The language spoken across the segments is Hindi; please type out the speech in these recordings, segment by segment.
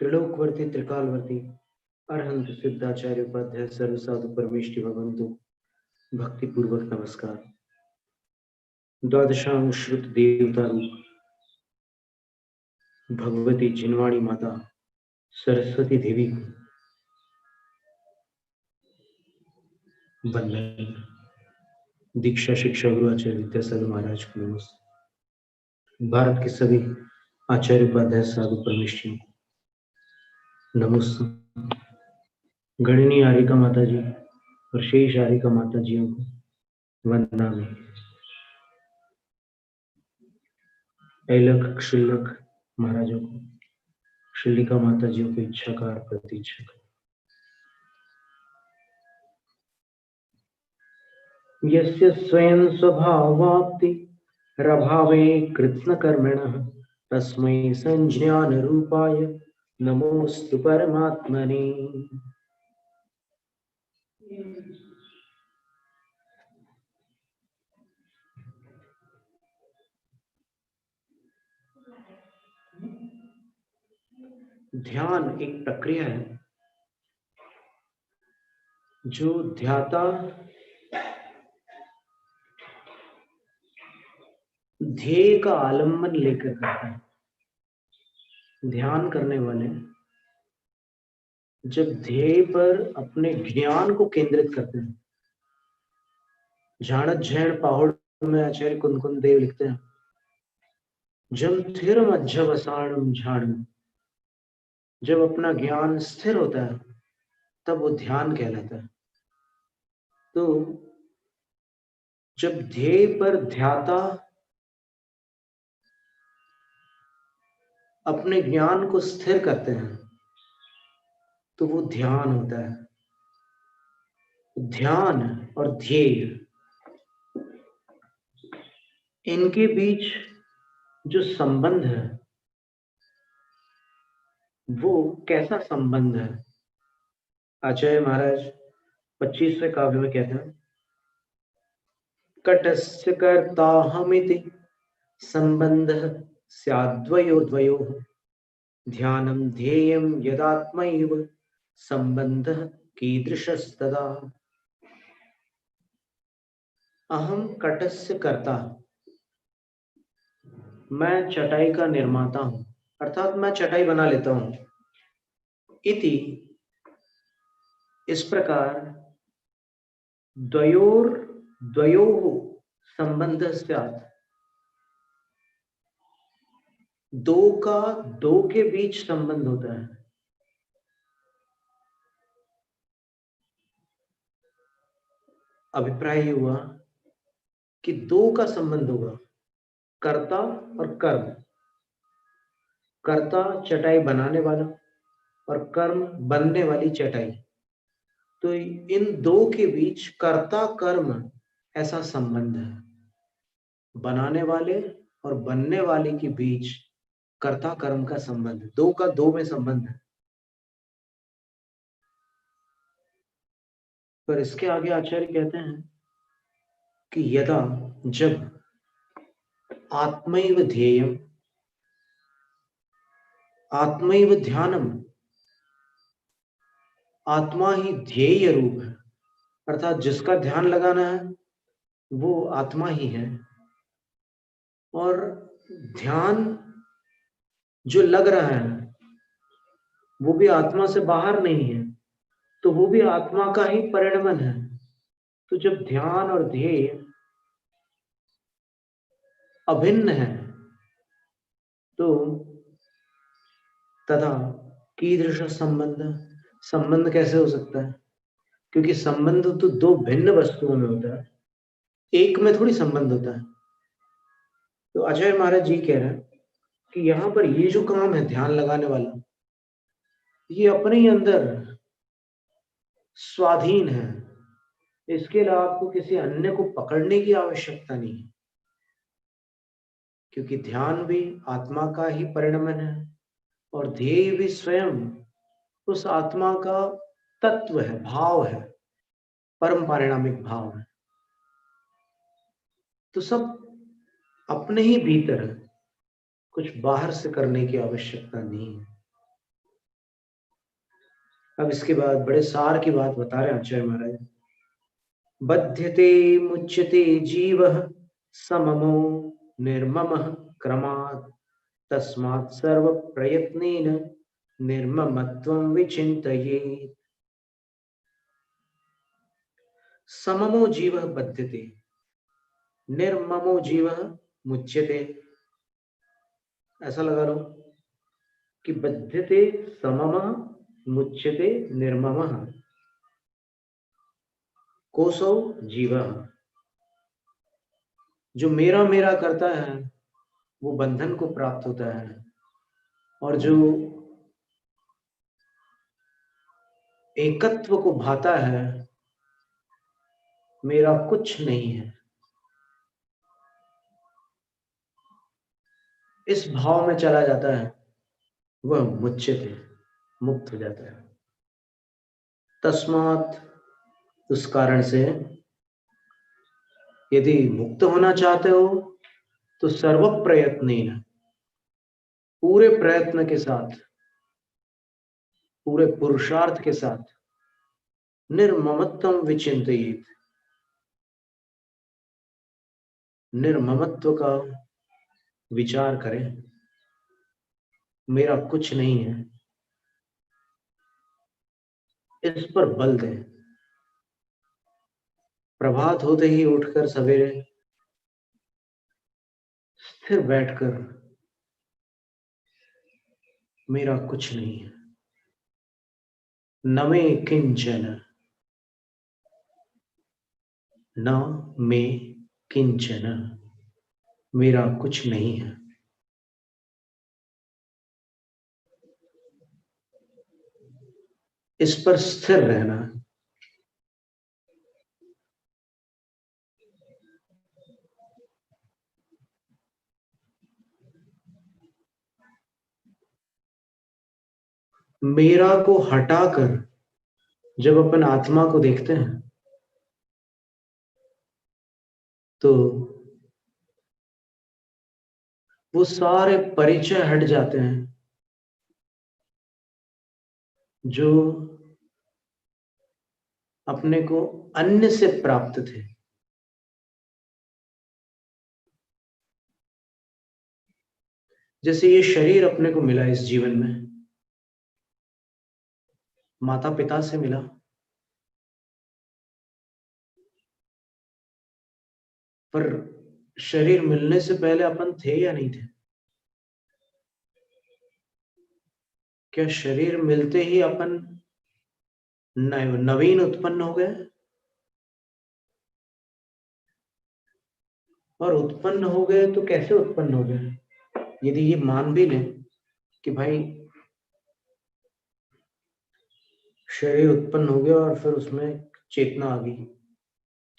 त्रिलोकवर्ती त्रिकालवर्ती अरहंत सिद्धाचार्य उपाध्याय सर्व साधु परमेष्टि भगवंतु भक्तिपूर्वक नमस्कार। द्वादशांग श्रुत देवता रूप भगवती जिनवाणी माता सरस्वती देवी को वंदन। दीक्षा शिक्षा गुरु आचार्य विद्यासागर महाराज को नमस्ते। भारत के सभी आचार्य उपाध्याय साधु परमेष्टि नमस्ते। गणनीय आरिका माता जी और शेष आरिका माता जियों को वंदना में। ऐलक क्षुल्लक महाराजों को, शिलिका माता जियों को इच्छाकार प्रतीक्षा। यस्य स्वयं स्वभावाप्ति रभावे कृत्स्न कर्मणः तस्मै संज्ञान रूपाय नमोस्तु परमात्मने। ध्यान एक प्रक्रिया है जो ध्याता ध्येय का आलंबन लेकर करता है। ध्यान करने वाले जब ध्येय पर अपने ज्ञान को केंद्रित करते हैं, झाड़त झैण पहाड़ में आचार्य कुंदकुंद देव लिखते हैं, जम थिर मज्जवसाणम झाड़म, जब अपना ज्ञान स्थिर होता है तब वो ध्यान कहलाता है। तो जब ध्येय पर ध्याता अपने ज्ञान को स्थिर करते हैं तो वो ध्यान होता है। ध्यान और ध्येय, इनके बीच जो संबंध है वो कैसा संबंध है? आचार्य महाराज 25वें काव्य में कहते हैं, कटस्य कर्ताहमिति संबंधः स्याद्वयोर्द्वयोः ध्यानं ध्येयं यदात्मैव संबंधः कीदृशस्तदा। अहम कटस्य कर्ता, मैं चटाई का निर्माता हूं, अर्थात मैं चटाई बना लेता हूं। इति, इस प्रकार द्वयोः संबंधः स्यात्, दो का दो के बीच संबंध होता है। अभिप्राय ये हुआ कि दो का संबंध होगा, कर्ता और कर्म। कर्ता चटाई बनाने वाला और कर्म बनने वाली चटाई। तो इन दो के बीच कर्ता कर्म ऐसा संबंध है। बनाने वाले और बनने वाले के बीच कर्ता कर्म का संबंध, दो का दो में संबंध है। पर इसके आगे आचार्य कहते हैं कि यदा, जब आत्मैव ध्येयम, आत्मैव ध्यानम, आत्मा ही ध्येय रूप है, अर्थात जिसका ध्यान लगाना है वो आत्मा ही है। और ध्यान जो लग रहा है वो भी आत्मा से बाहर नहीं है, तो वो भी आत्मा का ही परिणमन है। तो जब ध्यान और ध्येय अभिन्न है तो तथा कीदृश संबंध, संबंध कैसे हो सकता है? क्योंकि संबंध तो दो भिन्न वस्तुओं में होता है, एक में थोड़ी संबंध होता है। तो आचार्य महाराज जी कह रहे हैं कि यहाँ पर ये जो काम है ध्यान लगाने वाला, ये अपने ही अंदर स्वाधीन है। इसके लिए आपको किसी अन्य को पकड़ने की आवश्यकता नहीं है, क्योंकि ध्यान भी आत्मा का ही परिणमन है और ध्येय भी स्वयं उस आत्मा का तत्व है, भाव है, परम पारिणामिक भाव है। तो सब अपने ही भीतर है, कुछ बाहर से करने की आवश्यकता नहीं है। अब इसके बाद बड़े सार की बात बता रहे हैं आचार्य महाराज। बध्यते मुच्यते जीवः सममो निर्ममः क्रमात् तस्मात् सर्व प्रयत्नेन निर्ममत्वं विचिन्तयेत्। सममो जीवः बध्यते निर्ममो जीवः मुच्यते। ऐसा लगा लो कि बध्यते सममः मुच्यते निर्ममः कोसो जीवः। जो मेरा मेरा करता है वो बंधन को प्राप्त होता है, और जो एकत्व को भाता है, मेरा कुछ नहीं है, इस भाव में चला जाता है, वह मुच्यते मुक्त हो जाता है। तस्मात् उस कारण से यदि मुक्त होना चाहते हो तो सर्व प्रयत्न पूरे प्रयत्न के साथ, पूरे पुरुषार्थ के साथ निर्ममत्वम विचिंतयेत्, निर्ममत्व का विचार करें। मेरा कुछ नहीं है, इस पर बल दें। प्रभात होते ही उठकर सवेरे स्थिर बैठकर मेरा कुछ नहीं है, न मे किंचन, न मे किंचन, मेरा कुछ नहीं है। इस पर स्थिर रहना। मेरा को हटाकर जब अपन आत्मा को देखते हैं तो वो सारे परिचय हट जाते हैं जो अपने को अन्य से प्राप्त थे। जैसे ये शरीर अपने को मिला इस जीवन में, माता पिता से मिला, पर शरीर मिलने से पहले अपन थे या नहीं थे? क्या शरीर मिलते ही अपन नवीन उत्पन्न हो गए? और उत्पन्न हो गए तो कैसे उत्पन्न हो गए? यदि ये मान भी लें कि भाई शरीर उत्पन्न हो गया और फिर उसमें चेतना आ गई,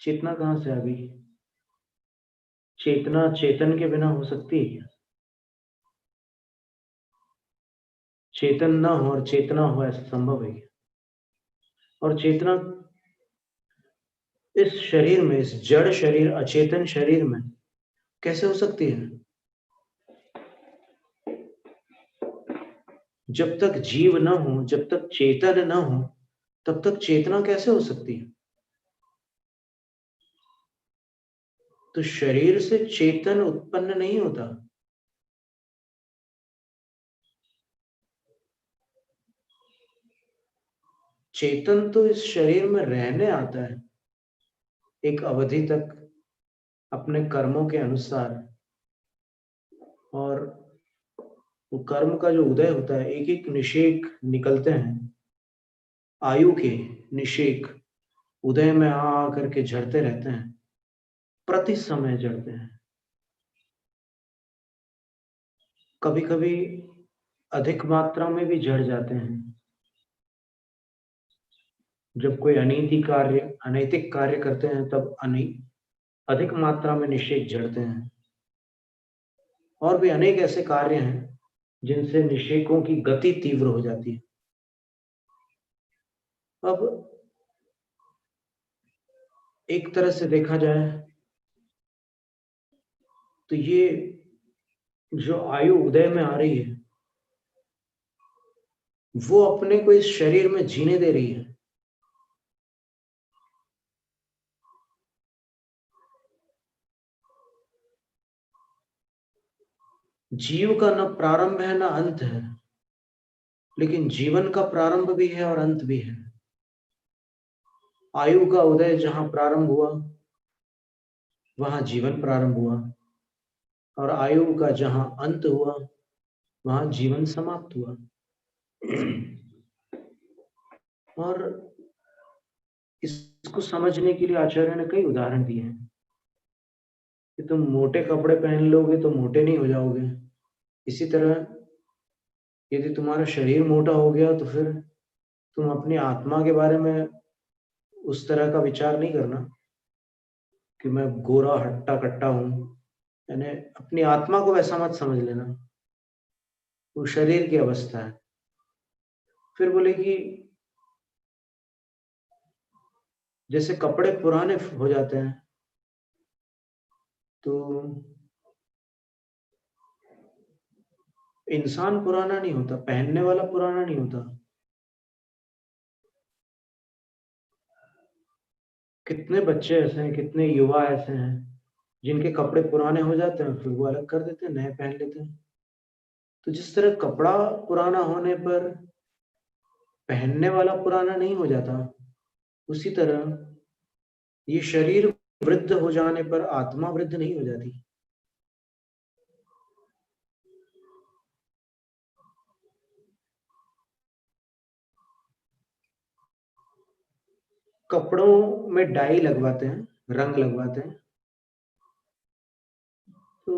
चेतना कहां से आ गई? चेतना चेतन के बिना हो सकती है क्या? चेतन ना हो और चेतना हो, ऐसा संभव है क्या? और चेतना इस शरीर में, इस जड़ शरीर, अचेतन शरीर में कैसे हो सकती है? जब तक जीव न हो, जब तक चेतन न हो, तब तक चेतना कैसे हो सकती है? तो शरीर से चेतन उत्पन्न नहीं होता। चेतन तो इस शरीर में रहने आता है एक अवधि तक अपने कर्मों के अनुसार, और वो कर्म का जो उदय होता है, एक एक निषेक निकलते हैं आयु के, निषेक उदय में आ करके झड़ते रहते हैं, प्रति समय झड़ते हैं। कभी कभी अधिक मात्रा में भी झड़ जाते हैं। जब कोई अनीति कार्य, अनैतिक कार्य करते हैं तब अधिक मात्रा में निषेक झड़ते हैं। और भी अनेक ऐसे कार्य हैं जिनसे निषेकों की गति तीव्र हो जाती है। अब एक तरह से देखा जाए तो ये जो आयु उदय में आ रही है, वो अपने को इस शरीर में जीने दे रही है। जीव का न प्रारंभ है न अंत है, लेकिन जीवन का प्रारंभ भी है और अंत भी है। आयु का उदय जहां प्रारंभ हुआ वहां जीवन प्रारंभ हुआ, और आयु का जहां अंत हुआ वहां जीवन समाप्त हुआ। और इसको समझने के लिए आचार्य ने कई उदाहरण दिए हैं कि तुम मोटे कपड़े पहन लोगे तो मोटे नहीं हो जाओगे। इसी तरह यदि तुम्हारा शरीर मोटा हो गया तो फिर तुम अपनी आत्मा के बारे में उस तरह का विचार नहीं करना कि मैं गोरा हट्टा कट्टा हूं। यानी अपनी आत्मा को वैसा मत समझ लेना, वो शरीर की अवस्था है। फिर बोले कि जैसे कपड़े पुराने हो जाते हैं तो इंसान पुराना नहीं होता, पहनने वाला पुराना नहीं होता। कितने बच्चे ऐसे हैं, कितने युवा ऐसे हैं जिनके कपड़े पुराने हो जाते हैं, फिर वो अलग कर देते हैं, नए पहन लेते हैं। तो जिस तरह कपड़ा पुराना होने पर पहनने वाला पुराना नहीं हो जाता, उसी तरह ये शरीर वृद्ध हो जाने पर आत्मा वृद्ध नहीं हो जाती। कपड़ों में डाई लगवाते हैं, रंग लगवाते हैं, तो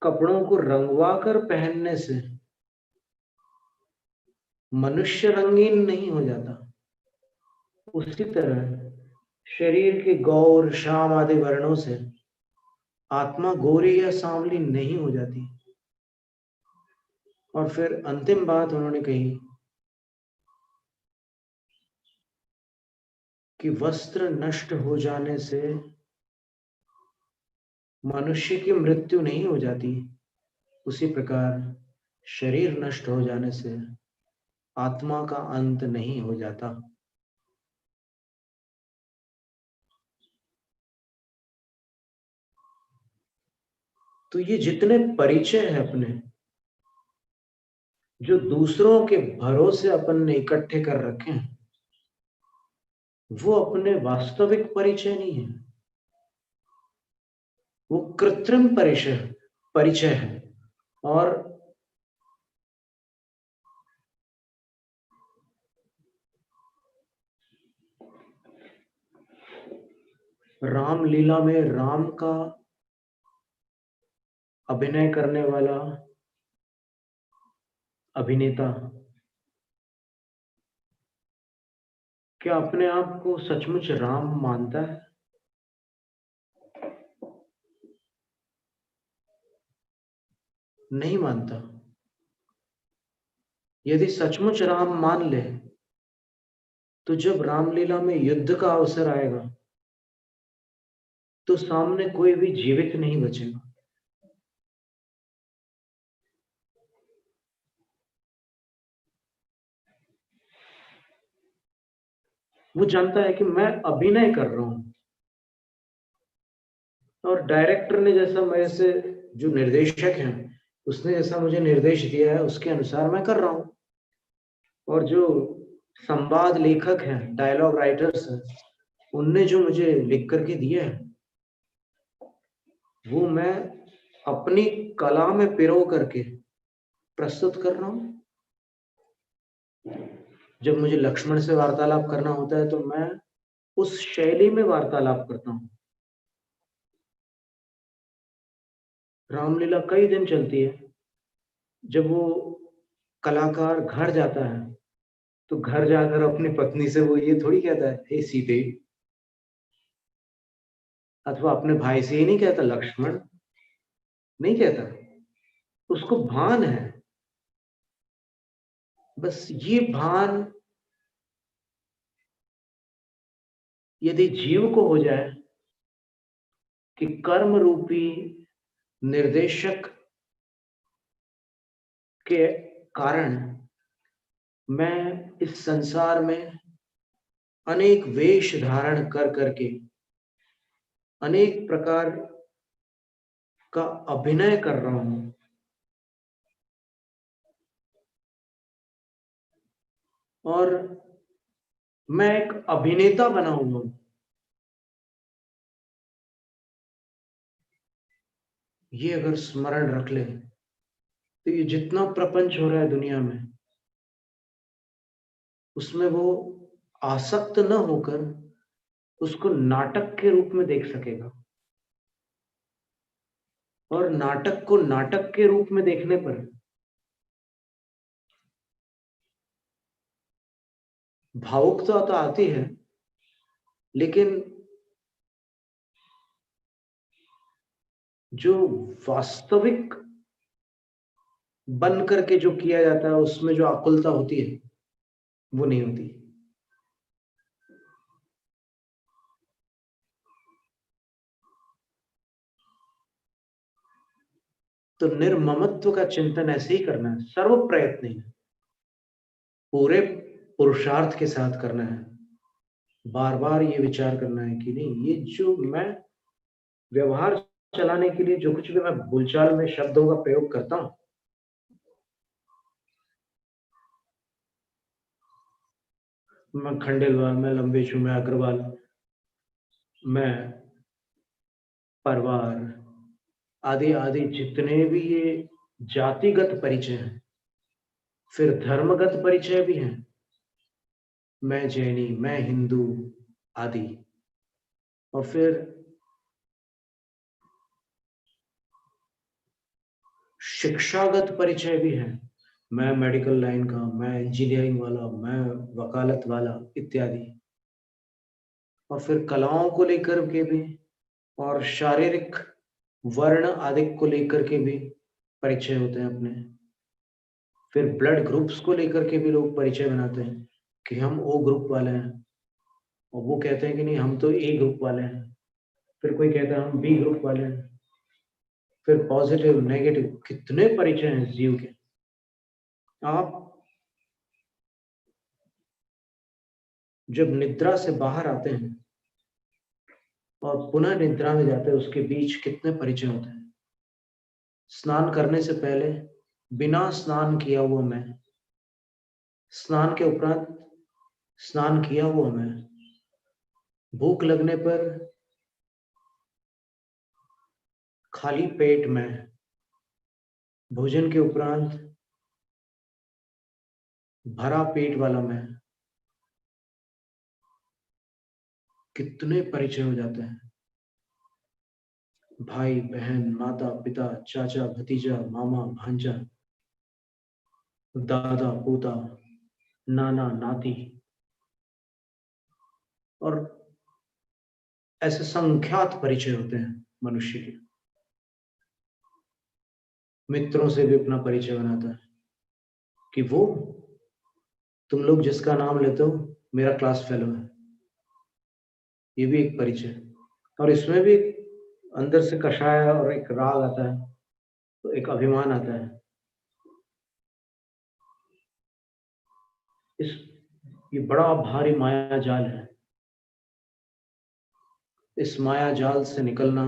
कपड़ों को रंगवा कर पहनने से मनुष्य रंगीन नहीं हो जाता। उसी तरह शरीर के गौर श्याम आदि वर्णों से आत्मा गोरी या सांवली नहीं हो जाती। और फिर अंतिम बात उन्होंने कही कि वस्त्र नष्ट हो जाने से मनुष्य की मृत्यु नहीं हो जाती, उसी प्रकार शरीर नष्ट हो जाने से आत्मा का अंत नहीं हो जाता। तो ये जितने परिचय है अपने, जो दूसरों के भरोसे अपन ने इकट्ठे कर रखे हैं, वो अपने वास्तविक परिचय नहीं है, वो कृत्रिम परिचय परिचय है। और रामलीला में राम का अभिनय करने वाला अभिनेता क्या अपने आप को सचमुच राम मानता है? नहीं मानता। यदि सचमुच राम मान ले तो जब रामलीला में युद्ध का अवसर आएगा तो सामने कोई भी जीवित नहीं बचेगा। वो जानता है कि मैं अभिनय कर रहा हूं, और डायरेक्टर ने जैसा मेरे से, जो निर्देशक हैं, उसने जैसा मुझे निर्देश दिया है उसके अनुसार मैं कर रहा हूं। और जो संवाद लेखक हैं, डायलॉग राइटर्स हैं, उनने जो मुझे लिख करके दिया है वो मैं अपनी कला में पिरो करके प्रस्तुत कर रहा हूं। जब मुझे लक्ष्मण से वार्तालाप करना होता है तो मैं उस शैली में वार्तालाप करता हूं। रामलीला कई दिन चलती है। जब वो कलाकार घर जाता है तो घर जाकर अपनी पत्नी से वो ये थोड़ी कहता है हे सीते, अथवा अपने भाई से ही नहीं कहता लक्ष्मण, नहीं कहता। उसको भान है, बस ये भान यदि जीव को हो जाए कि कर्म रूपी निर्देशक के कारण मैं इस संसार में अनेक वेश धारण कर करके अनेक प्रकार का अभिनय कर रहा हूं और मैं एक अभिनेता बना हुआ हूं। ये अगर स्मरण रख ले तो ये जितना प्रपंच हो रहा है दुनिया में, उसमें वो आसक्त न होकर उसको नाटक के रूप में देख सकेगा। और नाटक को नाटक के रूप में देखने पर भावुकता तो आती है, लेकिन जो वास्तविक बन करके जो किया जाता है उसमें जो आकुलता होती है वो नहीं होती। तो निर्ममत्व का चिंतन ऐसे ही करना है, सर्व प्रयत्न है, पूरे पुरुषार्थ के साथ करना है। बार बार ये विचार करना है कि नहीं, ये जो मैं व्यवहार चलाने के लिए जो कुछ भी मैं बोलचाल में शब्दों का प्रयोग करता हूं, मैं खंडेलवाल, मैं लंबेशु, मैं अग्रवाल, मैं परवार आदि आदि जितने भी ये जातिगत परिचय हैं, फिर धर्मगत परिचय भी हैं, मैं जैनी, मैं हिंदू आदि, और फिर शिक्षागत परिचय भी है, मैं मेडिकल लाइन का, मैं इंजीनियरिंग वाला, मैं वकालत वाला इत्यादि। और फिर कलाओं को लेकर के भी और शारीरिक वर्ण आदि को लेकर के भी परिचय होते हैं अपने। फिर ब्लड ग्रुप्स को लेकर के भी लोग परिचय बनाते हैं कि हम ओ ग्रुप वाले हैं, और वो कहते हैं कि नहीं हम तो ए ग्रुप वाले हैं। फिर कोई कहता है हम बी ग्रुप वाले हैं। फिर पॉजिटिव नेगेटिव कितने परिचय हैं इस जीव के। आप जब निद्रा से बाहर आते हैं और पुनः निद्रा में जाते हैं, उसके बीच कितने परिचय होते हैं। स्नान करने से पहले बिना स्नान किया हुआ मैं, स्नान के उपरांत स्नान किया हुआ मैं, भूख लगने पर खाली पेट में, भोजन के उपरांत भरा पेट वाला मैं, कितने परिचय हो जाते हैं। भाई बहन, माता पिता, चाचा भतीजा, मामा भांजा, दादा पोता, नाना नाती, और ऐसे संख्यात परिचय होते हैं मनुष्य के। मित्रों से भी अपना परिचय बनाता है कि वो तुम लोग जिसका नाम लेते हो मेरा क्लास फेलो है। ये भी एक परिचय, और इसमें भी अंदर से कषाय और एक राग आता है, तो एक अभिमान आता है। इस ये बड़ा भारी माया जाल है। इस माया जाल से निकलना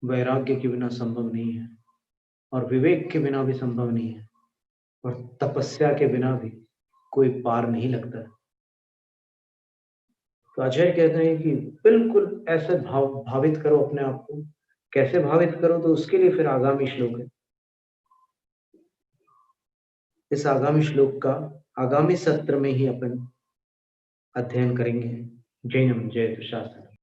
वैराग्य के बिना संभव नहीं है, और विवेक के बिना भी संभव नहीं है, और तपस्या के बिना भी कोई पार नहीं लगता है। तो अजय कहते हैं कि बिल्कुल ऐसे भावित करो अपने आप को। कैसे भावित करो, तो उसके लिए फिर आगामी श्लोक है। इस आगामी श्लोक का आगामी सत्र में ही अपन अध्ययन करेंगे। जैनम जयतु शासनम।